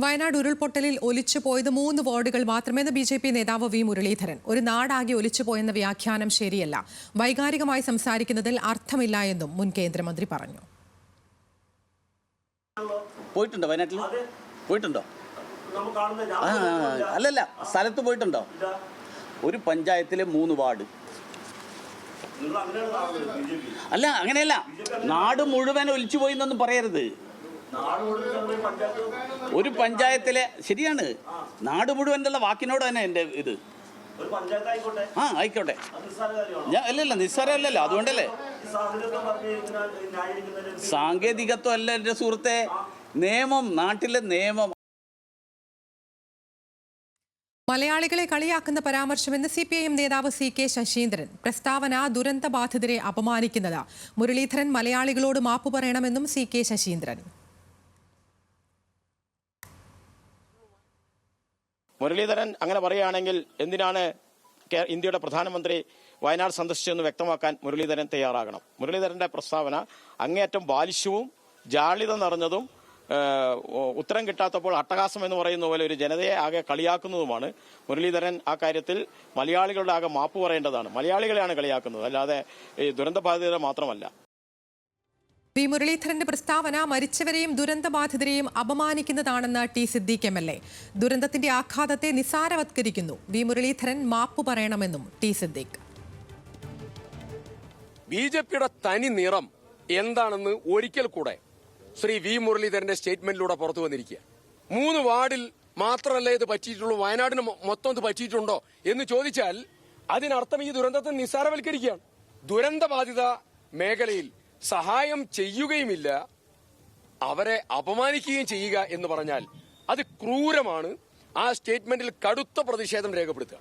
വയനാട് ഉരുൾപൊട്ടലിൽ ഒലിച്ചുപോയത് 3 വാർഡുകൾ മാത്രമെന്ന് ബിജെപി നേതാവ് വി മുരളീധരൻ. ഒരു നാടാകെ ഒലിച്ചുപോയെന്ന വ്യാഖ്യാനം ശരിയല്ല. വൈകാരികമായി സംസാരിക്കുന്നതിൽ അർത്ഥമില്ല എന്നും മുൻ കേന്ദ്രമന്ത്രി പറഞ്ഞു. പോയിട്ടുണ്ടോ വയനാട്ടിൽ? പോയിട്ടുണ്ടോ? അല്ലല്ല, സ്ഥലത്ത് പോയിട്ടുണ്ടോ? ഒരു പഞ്ചായത്തിലെ 3 വാർഡ്. അല്ല, അങ്ങനെയല്ല. നാട് മുഴുവൻ ഒലിച്ചുപോയി എന്നൊന്നും പറയരുത്. ഒരു പഞ്ചായത്തിലെ ശരിയാണ്. നാട് മുഴുവൻ എന്നുള്ള വാക്കിനോട് തന്നെ എൻ്റെ ഇത്. ആയിക്കോട്ടെ. അല്ലല്ല, നിസ്സാരമല്ലല്ലോ. അതുകൊണ്ടല്ലേ സാങ്കേതികത്വം അല്ല എൻ്റെ സുഹൃത്തെ. നിയമം, നാട്ടിലെ നിയമം. മലയാളികളെ കളിയാക്കുന്ന പരാമർശമെന്ന് CPIM നേതാവ് CK ശശീന്ദ്രൻ. പ്രസ്താവന ദുരന്തബാധിതരെ അപമാനിക്കുന്നത്. മുരളീധരൻ മലയാളികളോട് മാപ്പു പറയണമെന്നും CK ശശീന്ദ്രൻ. മുരളീധരൻ അങ്ങനെ പറയുകയാണെങ്കിൽ എന്തിനാണ് ഇന്ത്യയുടെ പ്രധാനമന്ത്രി വയനാട് സന്ദർശിച്ചെന്ന് വ്യക്തമാക്കാൻ മുരളീധരൻ തയ്യാറാകണം. മുരളീധരന്റെ പ്രസ്താവന അങ്ങേയറ്റം ബാലിശവും ജാള്യത നിറഞ്ഞതും ഉത്തരം കിട്ടാത്തപ്പോൾ അട്ടഹാസം എന്ന് പറയുന്ന പോലെ ഒരു ജനതയെ ആകെ കളിയാക്കുന്നതുമാണ്. മുരളീധരൻ ആ കാര്യത്തിൽ മലയാളികളുടെ ആകെ മാപ്പ് പറയേണ്ടതാണ്. മലയാളികളെയാണ് കളിയാക്കുന്നത്, അല്ലാതെ ഈ ദുരന്തബാധിതരെ മാത്രമല്ല. വി മുരളീധരന്റെ പ്രസ്താവന മരിച്ചവരെയും ദുരന്തബാധിതരെയും അപമാനിക്കുന്നതാണെന്ന് T സിദ്ദീഖ് MLA. ദുരന്തത്തിന്റെ ആഘാതത്തെ നിസാരവത്കരിക്കുന്നു. വി മുരളീധരൻ മാപ്പു പറയണമെന്നും T സിദ്ദീഖ്. BJPയുടെ തനി നിറം എന്താണെന്ന് ഒരിക്കൽ കൂടെ ശ്രീ വി മുരളീധരന്റെ സ്റ്റേറ്റ്മെന്റിലൂടെ പുറത്തു വന്നിരിക്കുക. 3 വാർഡിൽ മാത്രമല്ല ഇത് പറ്റിയിട്ടുള്ളൂ, വയനാടിന് മൊത്തം ഇത് പറ്റിയിട്ടുണ്ടോ എന്ന് ചോദിച്ചാൽ അതിനർത്ഥം ഈ ദുരന്തത്തെ നിസ്സാരവൽക്കരിക്കുകയാണ്. ദുരന്തബാധിത മേഖലയിൽ സഹായം ചെയ്യുകയുമില്ല, അവരെ അപമാനിക്കുകയും ചെയ്യുക എന്ന് പറഞ്ഞാൽ അത് ക്രൂരമാണ്. ആ സ്റ്റേറ്റ്മെന്റിൽ കടുത്ത പ്രതിഷേധം രേഖപ്പെടുത്തുക.